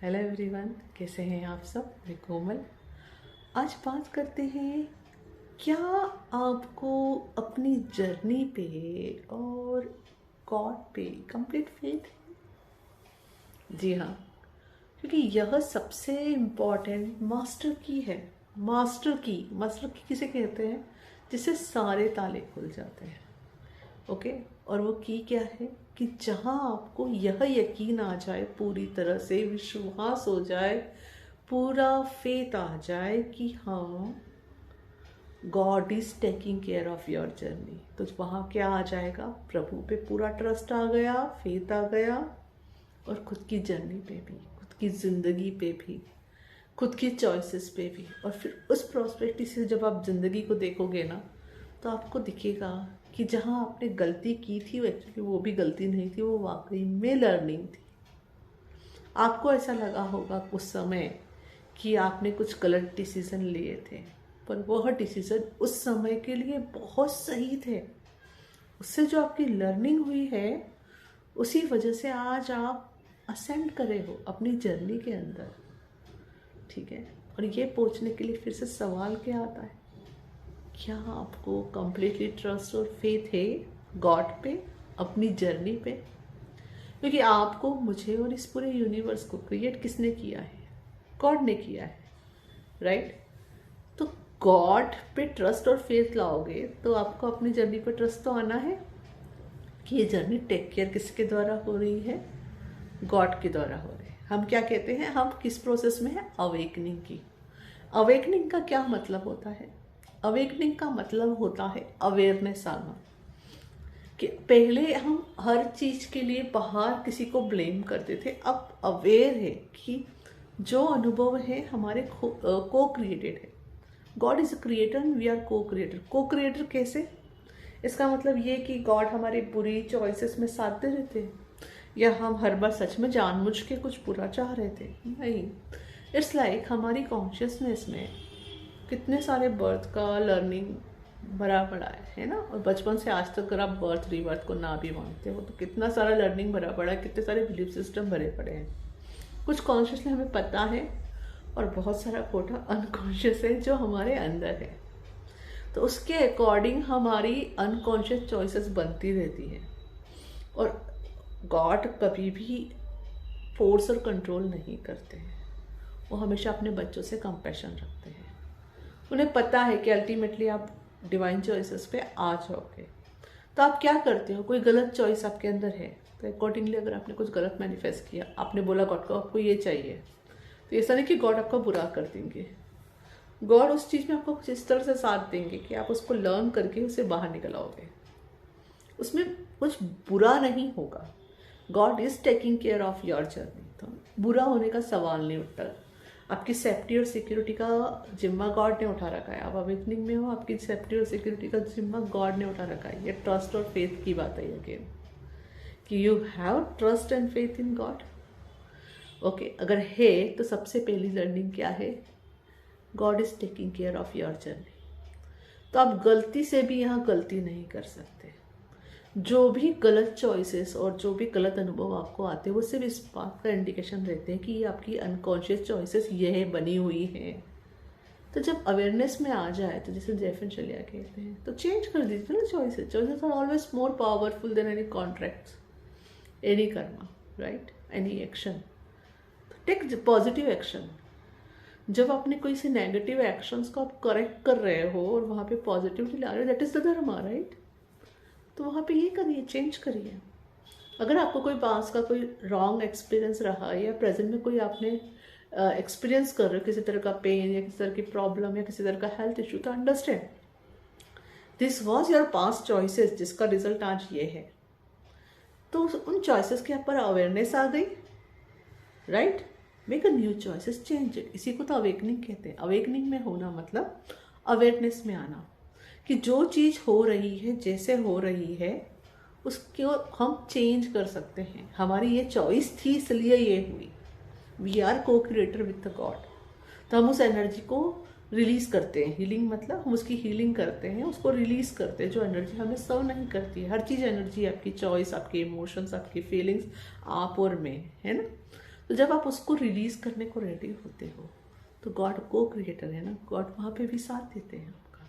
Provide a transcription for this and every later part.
Hello everyone, कैसे हैं आप सब। मैं कोमल। आज बात करते हैं, क्या आपको अपनी जर्नी पे और गॉड पे कंप्लीट फेथ है? जी हाँ, क्योंकि यह सबसे इम्पॉर्टेंट मास्टर की है। मास्टर की किसे कहते हैं? जिससे सारे ताले खुल जाते हैं। ओके। और वो की क्या है कि जहाँ आपको यह यकीन आ जाए, पूरी तरह से विश्वास हो जाए, पूरा फेथ आ जाए कि हाँ, God is taking care of your journey, तो वहाँ क्या आ जाएगा? प्रभु पे पूरा ट्रस्ट आ गया, फेथ आ गया, और खुद की जर्नी पे भी, खुद की ज़िंदगी पे भी, खुद की चॉइसेस पे भी। और फिर उस प्रॉस्पेक्टिव से जब आप ज़िंदगी को देखोगे ना, तो आपको दिखेगा कि जहाँ आपने गलती की थी वो एक्चुअली वो भी गलती नहीं थी, वो वाकई में लर्निंग थी। आपको ऐसा लगा होगा उस समय कि आपने कुछ गलत डिसीज़न लिए थे, पर वह डिसीज़न उस समय के लिए बहुत सही थे। उससे जो आपकी लर्निंग हुई है, उसी वजह से आज आप असेंड करे हो अपनी जर्नी के अंदर। ठीक है। और ये पूछने के लिए फिर से सवाल क्या आता है, क्या आपको कंप्लीटली ट्रस्ट और फेथ है गॉड पे, अपनी जर्नी पे? क्योंकि आपको, मुझे और इस पूरे यूनिवर्स को क्रिएट किसने किया है? गॉड ने किया है, राइट? तो गॉड पे ट्रस्ट और फेथ लाओगे तो आपको अपनी जर्नी पे ट्रस्ट तो आना है कि ये जर्नी टेक केयर किसके द्वारा हो रही है? गॉड के द्वारा हो रही है। हम क्या कहते हैं, हम किस प्रोसेस में है? अवेकनिंग की। अवेकनिंग का क्या मतलब होता है? अवेकनिंग का मतलब होता है अवेयरनेस आना। कि पहले हम हर चीज़ के लिए बाहर किसी को ब्लेम करते थे, अब अवेयर है कि जो अनुभव है हमारे को क्रिएटेड है। God is a creator and we are co creator. Co creator कैसे? इसका मतलब ये कि गॉड हमारी बुरी चॉइसेस में साथ दे रहे थे, या हम हर बार सच में जानबूझ के कुछ बुरा चाह रहे थे? नहीं। इट्स लाइक हमारी कॉन्शियसनेस में कितने सारे बर्थ का लर्निंग भरा पड़ा है ना। और बचपन से आज तक अगर आप बर्थ रीबर्थ को ना भी मानते हो तो कितना सारा लर्निंग भरा पड़ा है, कितने सारे बिलीफ सिस्टम भरे पड़े हैं। कुछ कॉन्शियसली हमें पता है और बहुत सारा कोटा अनकॉन्शियस है जो हमारे अंदर है। तो उसके अकॉर्डिंग हमारी अनकॉन्शियस चॉइसेस बनती रहती है। और गॉड कभी भी फोर्स और कंट्रोल नहीं करते हैं। वो हमेशा अपने बच्चों से कंपैशन रखते हैं। उन्हें पता है कि अल्टीमेटली आप डिवाइन चॉइसेस पे आ जाओगे। तो आप क्या करते हो? कोई गलत चॉइस आपके अंदर है तो अकॉर्डिंगली अगर आपने कुछ गलत मैनिफेस्ट किया, आपने बोला गॉड को आपको ये चाहिए, तो ऐसा नहीं कि गॉड आपका बुरा कर देंगे। गॉड उस चीज़ में आपको कुछ इस तरह से साथ देंगे कि आप उसको लर्न करके उससे बाहर निकल आओगे। उसमें कुछ बुरा नहीं होगा। God is taking care of your journey, तो बुरा होने का सवाल नहीं उठता। आपकी सेफ्टी और सिक्योरिटी का जिम्मा गॉड ने उठा रखा है। आप अवेकनिंग में हो, आपकी सेफ्टी और सिक्योरिटी का जिम्मा गॉड ने उठा रखा है। ये ट्रस्ट और फेथ की बात है अगेन, कि you have trust and faith in God. Okay, अगर है तो सबसे पहली लर्निंग क्या है? God is taking care of your journey. तो आप गलती से भी यहाँ गलती नहीं कर सकते। जो भी गलत चॉइसेस और जो भी गलत अनुभव आपको आते हैं, वो सिर्फ इस बात का इंडिकेशन रहते हैं कि ये आपकी अनकॉन्शियस चॉइसेस यह बनी हुई हैं। तो जब अवेयरनेस में आ जाए, तो जैसे जैफिन शलिया कहते हैं, तो चेंज कर दीजिए ना choices. Choices are always more powerful than any contracts, any karma, right, any action. तो टेक पॉजिटिव एक्शन। जब आपने कोई से नेगेटिव एक्शंस को आप करेक्ट कर रहे हो और वहाँ पे पॉजिटिविटी ला रहे हो, that is the Dharma, right? तो वहाँ पे ये करिए, चेंज करिए। अगर आपको कोई पास का कोई रॉन्ग एक्सपीरियंस रहा है, या प्रेजेंट में कोई आपने एक्सपीरियंस कर रहे हो किसी तरह का पेन या किसी तरह की प्रॉब्लम या किसी तरह का हेल्थ इशू, तो understand this was your past choices जिसका रिजल्ट आज ये है। तो उन चॉइसेस के ऊपर अवेयरनेस आ गई, right? Make a new choices, change it. इसी को तो अवेकनिंग कहते हैं। अवेकनिंग में होना मतलब अवेयरनेस में आना, कि जो चीज़ हो रही है, जैसे हो रही है, उसको हम चेंज कर सकते हैं। हमारी ये चॉइस थी इसलिए ये हुई। We are co creator with the God. तो हम उस एनर्जी को रिलीज करते हैं। हीलिंग मतलब हम उसकी हीलिंग करते हैं, उसको रिलीज करते हैं। जो एनर्जी हमें सर्व नहीं करती है, हर चीज़ एनर्जी, आपकी चॉइस, आपके इमोशंस, आपकी फीलिंग्स, आप और मैं, है ना। तो जब आप उसको रिलीज करने को रेडी होते हो तो गॉड को क्रिएटर है ना, गॉड वहाँ पे भी साथ देते हैं आपका।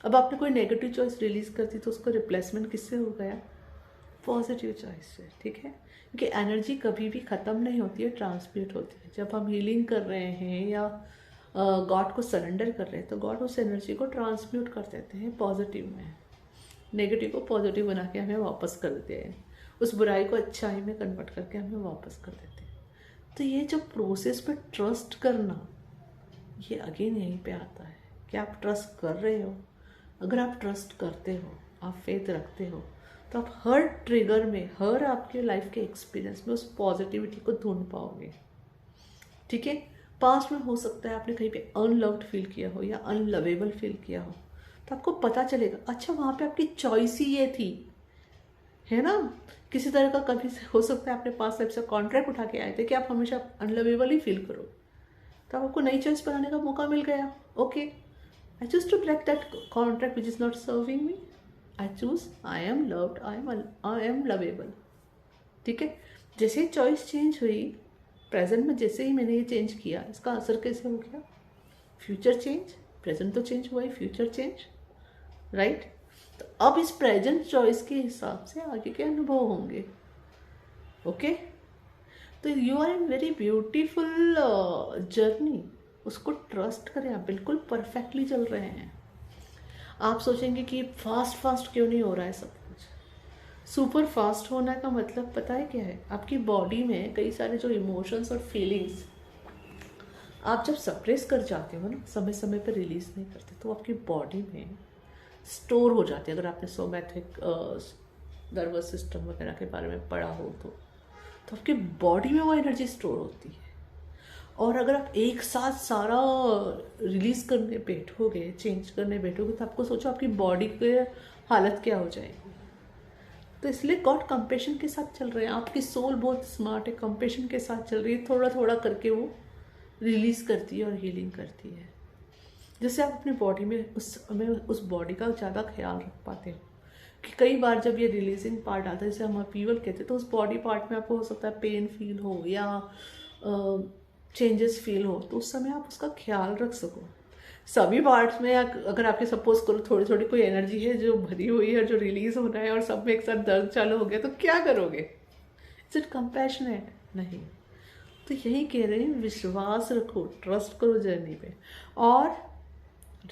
अब आपने कोई नेगेटिव चॉइस रिलीज कर दी तो उसका रिप्लेसमेंट किससे हो गया? पॉजिटिव चॉइस से, ठीक है। क्योंकि एनर्जी कभी भी ख़त्म नहीं होती है, ट्रांसम्यूट होती है। जब हम हीलिंग कर रहे हैं या गॉड को सरेंडर कर रहे हैं तो गॉड उस एनर्जी को ट्रांसम्यूट कर देते हैं पॉजिटिव में, नेगेटिव को पॉजिटिव बना के हमें वापस कर देते हैं, उस बुराई को अच्छाई में कन्वर्ट करके हमें वापस कर देते हैं। तो ये जो प्रोसेस पे ट्रस्ट करना, ये अगेन यहीं पे आता है कि आप ट्रस्ट कर रहे हो। अगर आप ट्रस्ट करते हो, आप फेथ रखते हो, तो आप हर ट्रिगर में, हर आपके लाइफ के एक्सपीरियंस में उस पॉजिटिविटी को ढूंढ पाओगे, ठीक है। पास्ट में हो सकता है आपने कहीं पे अनलव्ड फील किया हो या अनलवेबल फील किया हो, तो आपको पता चलेगा अच्छा वहाँ पे आपकी चॉइस ही ये थी, है ना। किसी तरह का कभी हो सकता है आपने पास लाइफ से कॉन्ट्रैक्ट उठा के आए थे कि आप हमेशा अनलवेबल ही फील करो, तो आपको नई चॉइस बनाने का मौका मिल गया। Okay, I choose to break that contract which is not serving me. I choose, I am loved, I am lovable, ठीक है। जैसे ही चॉइस चेंज हुई, प्रेजेंट में जैसे ही मैंने ये चेंज किया, इसका असर कैसे हो गया? फ्यूचर चेंज, प्रेजेंट तो चेंज हुआ ही, फ्यूचर चेंज, राइट। तो अब इस प्रेजेंट चॉइस के हिसाब से आगे के अनुभव होंगे। ओके, तो you are in very beautiful journey, उसको ट्रस्ट करें। आप बिल्कुल परफेक्टली चल रहे हैं। आप सोचेंगे कि फास्ट फास्ट क्यों नहीं हो रहा है सब कुछ। सुपर फास्ट होने का मतलब पता है क्या है? आपकी बॉडी में कई सारे जो इमोशंस और फीलिंग्स आप जब सप्रेस कर जाते हो ना, समय समय पर रिलीज नहीं करते, तो आपकी बॉडी में स्टोर हो जाते हैं। अगर आपने सोमैटिक नर्वस सिस्टम वगैरह के बारे में पढ़ा हो तो आपकी बॉडी में वो एनर्जी स्टोर होती है। और अगर आप एक साथ सारा रिलीज करने बैठोगे, चेंज करने बैठोगे, तो आपको सोचो आपकी बॉडी की हालत क्या हो जाएगी। तो इसलिए गॉड कंपेशन के साथ चल रहे हैं। आपकी सोल बहुत स्मार्ट है, कंपेशन के साथ चल रही है, थोड़ा थोड़ा करके वो रिलीज करती है और हीलिंग करती है। जैसे आप अपनी बॉडी में उस बॉडी का ज़्यादा ख्याल रख पाते हो कि कई बार जब ये रिलीजिंग पार्ट आता है, जैसे हम अपीवल कहते हैं, तो उस बॉडी पार्ट में आपको हो सकता है पेन फील हो या चेंजेस फील हो, तो उस समय आप उसका ख्याल रख सको। सभी पार्ट्स में अगर आपके सपोज करो थोड़ी थोड़ी कोई एनर्जी है जो भरी हुई है, जो रिलीज होना है, और सब में एक साथ दर्द चालू हो गया, तो क्या करोगे? Is it compassionate? नहीं। तो यही कह रहे हैं, विश्वास रखो, ट्रस्ट करो जर्नी पे। और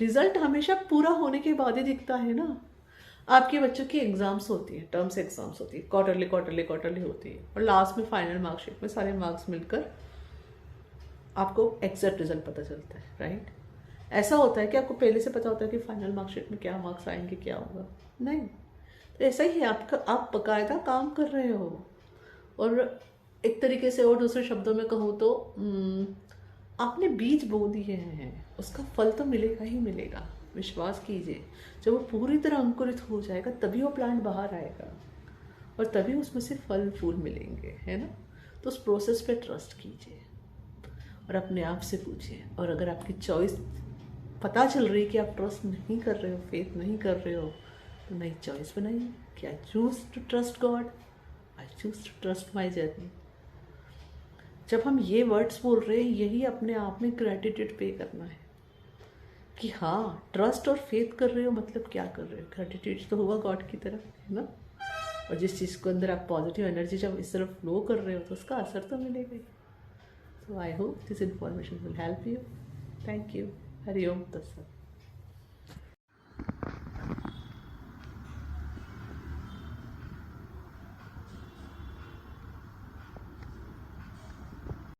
रिजल्ट हमेशा पूरा होने के बाद ही दिखता है ना। आपके बच्चों की एग्जाम्स होती है, टर्म्स एग्जाम्स होती है, क्वार्टरली होती है, और लास्ट में फाइनल मार्कशीट में सारे मार्क्स मिलकर आपको एग्जैक्ट रिजल्ट पता चलता है, राइट। ऐसा होता है कि आपको पहले से पता होता है कि फाइनल मार्कशीट में क्या मार्क्स आएंगे, क्या होगा? नहीं। तो ऐसा ही है, आप बकायदा काम कर रहे हो। और एक तरीके से और दूसरे शब्दों में कहूँ तो आपने बीज बो दिए हैं, उसका फल तो मिलेगा ही मिलेगा। विश्वास कीजिए, जब वो पूरी तरह अंकुरित हो जाएगा तभी वो प्लांट बाहर आएगा और तभी उसमें से फल फूल मिलेंगे, है ना। तो उस प्रोसेस पे ट्रस्ट कीजिए और अपने आप से पूछिए। और अगर आपकी चॉइस पता चल रही है कि आप ट्रस्ट नहीं कर रहे हो, फेथ नहीं कर रहे हो, तो नई चॉइस बनाइए कि I choose to trust God, I choose to trust my journey. जब हम ये वर्ड्स बोल रहे हैं, यही अपने आप में ग्रेटिट्यूड पे करना है कि हाँ, ट्रस्ट और फेथ कर रहे हो, मतलब क्या कर रहे हो? ग्रेटिट्यूड तो हुआ गॉड की तरफ, है ना। और जिस चीज़ को अंदर आप पॉजिटिव एनर्जी जब इस तरफ फ्लो कर रहे हो, तो उसका असर तो मिलेगा ही। So I hope this information will help you. Thank you. Hari Om Tat Sat.